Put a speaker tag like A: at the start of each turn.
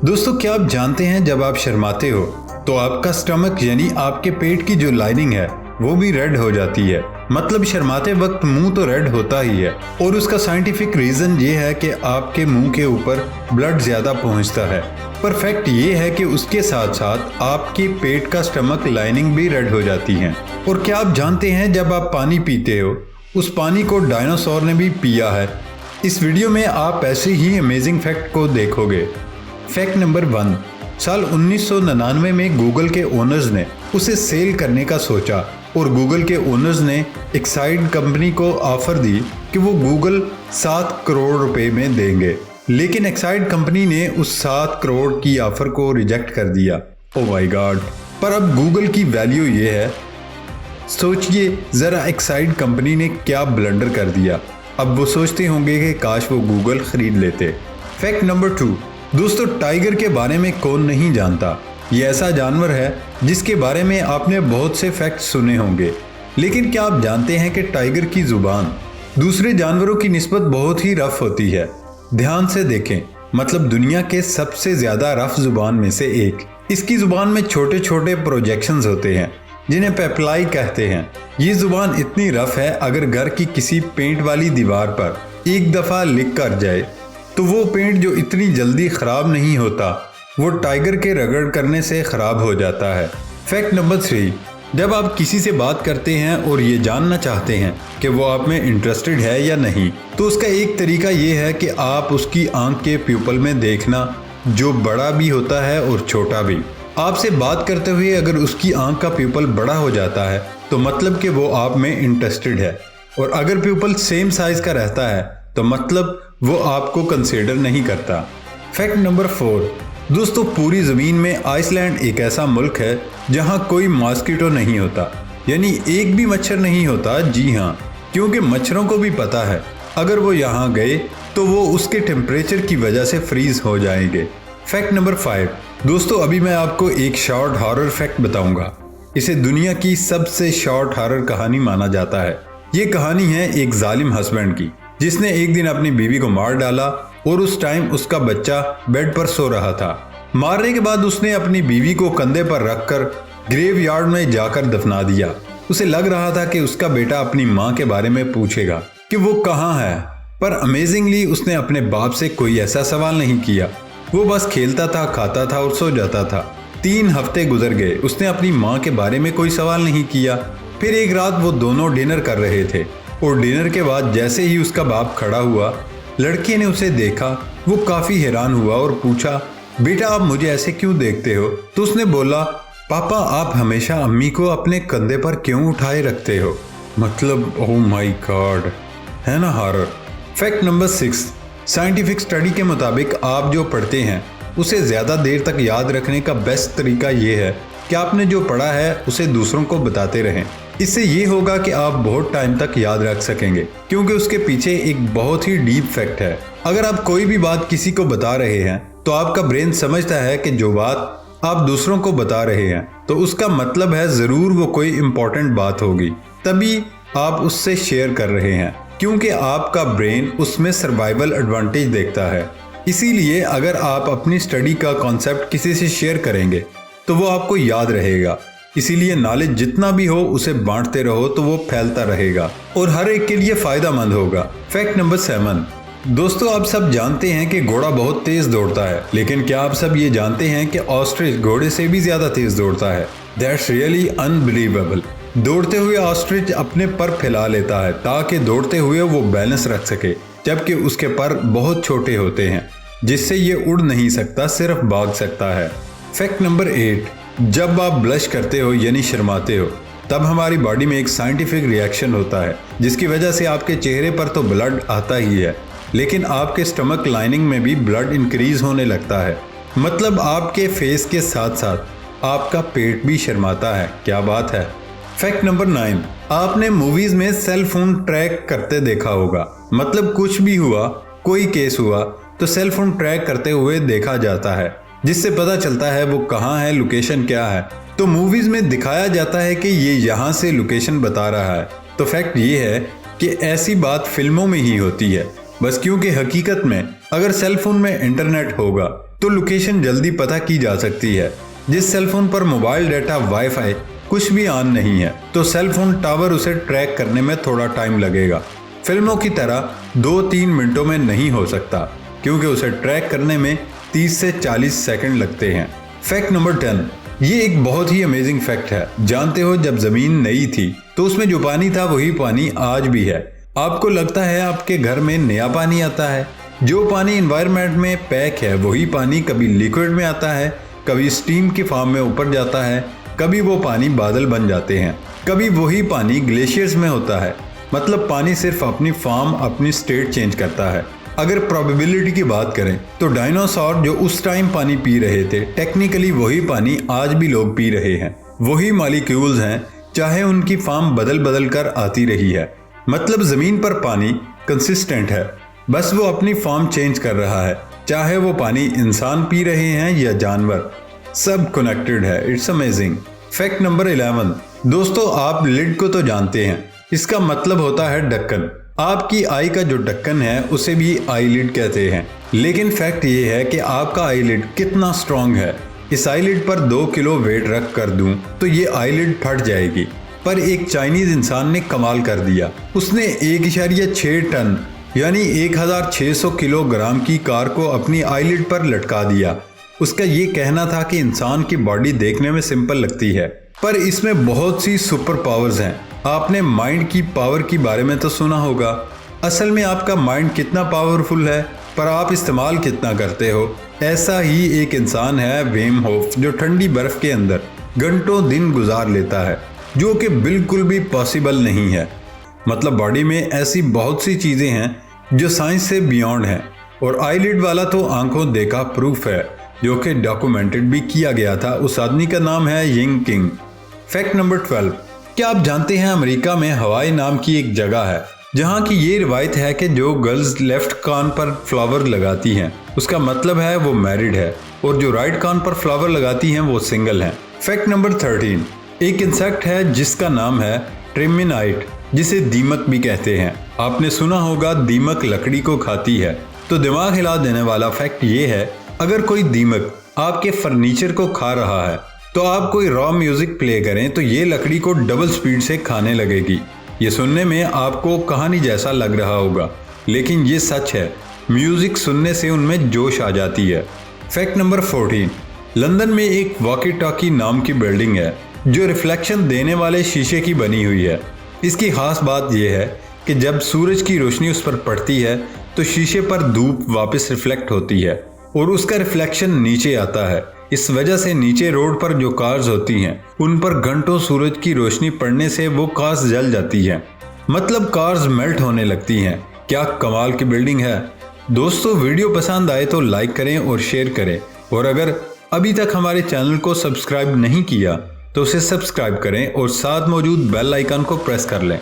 A: दोस्तों, क्या आप जानते हैं जब आप शर्माते हो तो आपका स्टमक यानी आपके पेट की जो लाइनिंग है वो भी रेड हो जाती है। मतलब शर्माते वक्त मुंह तो रेड होता ही है और उसका साइंटिफिक रीजन ये है कि आपके मुंह के ऊपर ब्लड ज्यादा पहुंचता है। पर फैक्ट ये है कि उसके साथ साथ आपके पेट का स्टमक लाइनिंग भी रेड हो जाती है। और क्या आप जानते हैं जब आप पानी पीते हो उस पानी को डायनासोर ने भी पिया है। इस वीडियो में आप ऐसे ही अमेजिंग फैक्ट को देखोगे। फैक्ट नंबर 1, साल 1999 में गूगल के ओनर्स ने उसे सेल करने का सोचा और गूगल के ओनर्स ने एक्साइड कंपनी को ऑफर दी कि वो गूगल 7 करोड़ रुपए में देंगे। लेकिन एक्साइड कंपनी ने उस 7 करोड़ की ऑफर को रिजेक्ट कर दिया। Oh my God. पर अब गूगल की वैल्यू ये है। सोचिए जरा, एक्साइड कंपनी ने क्या ब्लंडर कर दिया। अब वो सोचते होंगे कि काश वो गूगल खरीद लेते। फैक्ट नंबर 2, दोस्तों, टाइगर के बारे में कौन नहीं जानता। ये ऐसा जानवर है जिसके बारे में आपने बहुत से फैक्ट सुने होंगे। लेकिन क्या आप जानते हैं कि टाइगर की जुबान दूसरे जानवरों की निस्बत बहुत ही रफ होती है। ध्यान से देखें, मतलब दुनिया के सबसे ज्यादा रफ जुबान में से एक। इसकी जुबान में छोटे छोटे प्रोजेक्शंस होते हैं जिन्हें पेप्लाई कहते हैं। ये जुबान इतनी रफ है, अगर घर की किसी पेंट वाली दीवार पर एक दफा लिख कर जाए तो वो पेंट जो इतनी जल्दी खराब नहीं होता वो टाइगर के रगड़ करने से खराब हो जाता है। फैक्ट नंबर 3, जब आप किसी से बात करते हैं और ये जानना चाहते हैं कि वो आप में इंटरेस्टेड है या नहीं, तो उसका एक तरीका ये है कि आप उसकी आंख के प्यूपल में देखना, जो बड़ा भी होता है और छोटा भी। आपसे बात करते हुए अगर उसकी आंख का प्यूपल बड़ा हो जाता है तो मतलब कि वो आप में इंटरेस्टेड है, और अगर प्यूपल सेम साइज का रहता है तो मतलब वो आपको कंसीडर नहीं करता। फैक्ट नंबर 4, दोस्तों, पूरी ज़मीन में आइसलैंड एक ऐसा मुल्क है जहां कोई मॉस्किटो नहीं होता, यानी एक भी मच्छर नहीं होता। जी हाँ, क्योंकि मच्छरों को भी पता है अगर वो यहाँ गए तो वो उसके टेम्परेचर की वजह से फ्रीज हो जाएंगे। फैक्ट नंबर 5, दोस्तों, अभी मैं आपको एक शॉर्ट हॉरर फैक्ट बताऊंगा। इसे दुनिया की सबसे शॉर्ट हॉरर कहानी माना जाता है। ये कहानी है एक जालिम हस्बैंड की जिसने एक दिन अपनी बीवी को मार डाला और उस टाइम उसका बच्चा बेड पर सो रहा था। मारने के बाद उसने अपनी बीवी को कंधे पर रखकर ग्रेवयार्ड में जाकर दफना दिया। उसे लग रहा था कि उसका बेटा अपनी माँ के बारे में पूछेगा कि वो कहाँ है, पर अमेजिंगली उसने अपने बाप से कोई ऐसा सवाल नहीं किया। वो बस खेलता था, खाता था और सो जाता था। 3 हफ्ते गुजर गए, उसने अपनी माँ के बारे में कोई सवाल नहीं किया। फिर एक रात वो दोनों डिनर कर रहे थे और डिनर के बाद जैसे ही उसका बाप खड़ा हुआ, लड़के ने उसे देखा। वो काफी हैरान हुआ और पूछा, बेटा आप मुझे ऐसे क्यों देखते हो? तो उसने बोला, पापा आप हमेशा अम्मी को अपने कंधे पर क्यों उठाए रखते हो? मतलब ओह माय गॉड, है ना horror. Fact number 6, scientific study के मुताबिक आप जो पढ़ते हैं उसे ज्यादा देर तक याद रखने का बेस्ट तरीका ये है कि आपने जो पढ़ा है उसे दूसरों को बताते रहें। इससे ये होगा कि आप बहुत टाइम तक याद रख सकेंगे, क्योंकि उसके पीछे एक बहुत ही डीप फैक्ट है। अगर आप कोई भी बात किसी को बता रहे हैं तो आपका ब्रेन समझता है कि जो बात आप दूसरों को बता रहे हैं तो उसका मतलब है जरूर वो कोई इंपॉर्टेंट बात होगी, तभी आप उससे शेयर कर रहे हैं, क्योंकि आपका ब्रेन उसमें सर्वाइवल एडवांटेज देखता है। इसीलिए अगर आप अपनी स्टडी का कॉन्सेप्ट किसी से शेयर करेंगे तो वो आपको याद रहेगा। इसीलिए नॉलेज जितना भी हो उसे बांटते रहो तो वो फैलता रहेगा और हर एक के लिए फायदा मंद होगा। फैक्ट नंबर 7, दोस्तों, आप सब जानते हैं कि घोड़ा बहुत तेज दौड़ता है, लेकिन क्या आप सब ये जानते हैं कि ऑस्ट्रिच घोड़े से भी ज्यादा तेज दौड़ता है? That's really unbelievable. दौड़ते हुए ऑस्ट्रिच अपने पर फैला लेता है ताकि दौड़ते हुए वो बैलेंस रख सके, जबकि उसके पर बहुत छोटे होते हैं जिससे ये उड़ नहीं सकता, सिर्फ भाग सकता है। फैक्ट नंबर 8, जब आप ब्लश करते हो यानी शर्माते हो तब हमारी बॉडी में एक साइंटिफिक रिएक्शन होता है जिसकी वजह से आपके चेहरे पर तो ब्लड आता ही है, लेकिन आपके स्टमक लाइनिंग में भी ब्लड इंक्रीज होने लगता है। मतलब आपके फेस के साथ साथ आपका पेट भी शर्माता है। क्या बात है। फैक्ट नंबर 9, आपने मूवीज में सेल फोन ट्रैक करते देखा होगा। मतलब कुछ भी हुआ, कोई केस हुआ तो सेल फोन ट्रैक करते हुए देखा जाता है, जिससे पता चलता है वो कहाँ है, लोकेशन क्या है। तो मूवीज में दिखाया जाता है कि ये यहाँ से लोकेशन बता रहा है। तो फैक्ट ये है कि ऐसी बात फिल्मों में ही होती है, बस क्योंकि हकीकत में अगर सेल फोन में इंटरनेट होगा तो लोकेशन जल्दी पता की जा सकती है। जिस सेलफोन पर मोबाइल डाटा, वाईफाई कुछ भी ऑन नहीं है तो सेलफोन टावर उसे ट्रैक करने में थोड़ा टाइम लगेगा। फिल्मों की तरह 2-3 मिनटों में नहीं हो सकता, क्योंकि उसे ट्रैक करने में 30 से 40 सेकंड लगते हैं। फैक्ट नंबर 10, ये एक बहुत ही अमेजिंग फैक्ट है। जानते हो, जब जमीन नई थी तो उसमें जो पानी था वही पानी आज भी है। आपको लगता है आपके घर में नया पानी आता है? जो पानी एनवायरनमेंट में पैक है वही पानी कभी लिक्विड में आता है, कभी स्टीम की फॉर्म में ऊपर जाता है, कभी वो पानी बादल बन जाते हैं, कभी वही पानी ग्लेशियर्स में होता है। मतलब पानी सिर्फ अपनी फॉर्म, अपनी स्टेट चेंज करता है। अगर प्रोबेबिलिटी की बात करें तो डायनासोर जो उस टाइम पानी पी रहे थे, टेक्निकली वही पानी आज भी लोग पी रहे हैं। वही मॉलिक्यूल्स हैं, चाहे उनकी फॉर्म बदल बदल कर आती रही है। मतलब जमीन पर पानी कंसिस्टेंट है, बस वो अपनी फॉर्म चेंज कर रहा है। चाहे वो पानी इंसान पी रहे हैं या जानवर, सब कनेक्टेड है। It's amazing. फैक्ट नंबर 11, दोस्तों आप लिड को तो जानते हैं, इसका मतलब होता है ढक्कन। आपकी आई का जो ढक्कन है उसे भी आईलिड कहते हैं। लेकिन फैक्ट ये है कि आपका आईलिड कितना स्ट्रॉन्ग है। इस आईलिड पर 2 किलो वेट रख कर दूं तो ये आईलिड फट जाएगी। पर एक चाइनीज इंसान ने कमाल कर दिया। उसने 1.6 टन यानी 1600 किलोग्राम की कार को अपनी आईलिड पर लटका दिया। उसका ये कहना था कि इंसान की बॉडी देखने में सिंपल लगती है, पर इसमें बहुत सी सुपर पावर्स हैं। आपने माइंड की पावर के बारे में तो सुना होगा। असल में आपका माइंड कितना पावरफुल है, पर आप इस्तेमाल कितना करते हो। ऐसा ही एक इंसान है विम होफ, जो ठंडी बर्फ के अंदर घंटों दिन गुजार लेता है, जो कि बिल्कुल भी पॉसिबल नहीं है। मतलब बॉडी में ऐसी बहुत सी चीजें हैं जो साइंस से बियॉन्ड हैं। और आईलिड वाला तो आंखों देखा प्रूफ है, जो कि डॉक्यूमेंटेड भी किया गया था। उस आदमी का नाम है यिंग किंग। फैक्ट नंबर 12, क्या आप जानते हैं अमेरिका में हवाई नाम की एक जगह है जहां की ये रिवायत है कि जो गर्ल्स लेफ्ट कान पर फ्लावर लगाती हैं उसका मतलब है वो मैरिड है, और जो राइट कान पर फ्लावर लगाती हैं वो सिंगल हैं। फैक्ट नंबर 13, एक इंसेक्ट है जिसका नाम है ट्रिमिनाइट, जिसे दीमक भी कहते हैं। आपने सुना होगा दीमक लकड़ी को खाती है। तो दिमाग हिला देने वाला फैक्ट ये है, अगर कोई दीमक आपके फर्नीचर को खा रहा है तो आप कोई रॉ म्यूजिक प्ले करें तो ये लकड़ी को डबल स्पीड से खाने लगेगी। ये सुनने में आपको कहानी जैसा लग रहा होगा, लेकिन ये सच है। म्यूजिक सुनने से उनमें जोश आ जाती है। फैक्ट नंबर 14, लंदन में एक वॉकी टॉकी नाम की बिल्डिंग है जो रिफ्लेक्शन देने वाले शीशे की बनी हुई है। इसकी खास बात यह है कि जब सूरज की रोशनी उस पर पड़ती है तो शीशे पर धूप वापस रिफ्लेक्ट होती है और उसका रिफ्लेक्शन नीचे आता है। इस वजह से नीचे रोड पर जो कार्स होती हैं उन पर घंटों सूरज की रोशनी पड़ने से वो कार्स जल जाती हैं। मतलब कार्स मेल्ट होने लगती हैं। क्या कमाल की बिल्डिंग है। दोस्तों वीडियो पसंद आए तो लाइक करें और शेयर करें, और अगर अभी तक हमारे चैनल को सब्सक्राइब नहीं किया तो उसे सब्सक्राइब करें और साथ मौजूद बेल आइकन को प्रेस कर लें।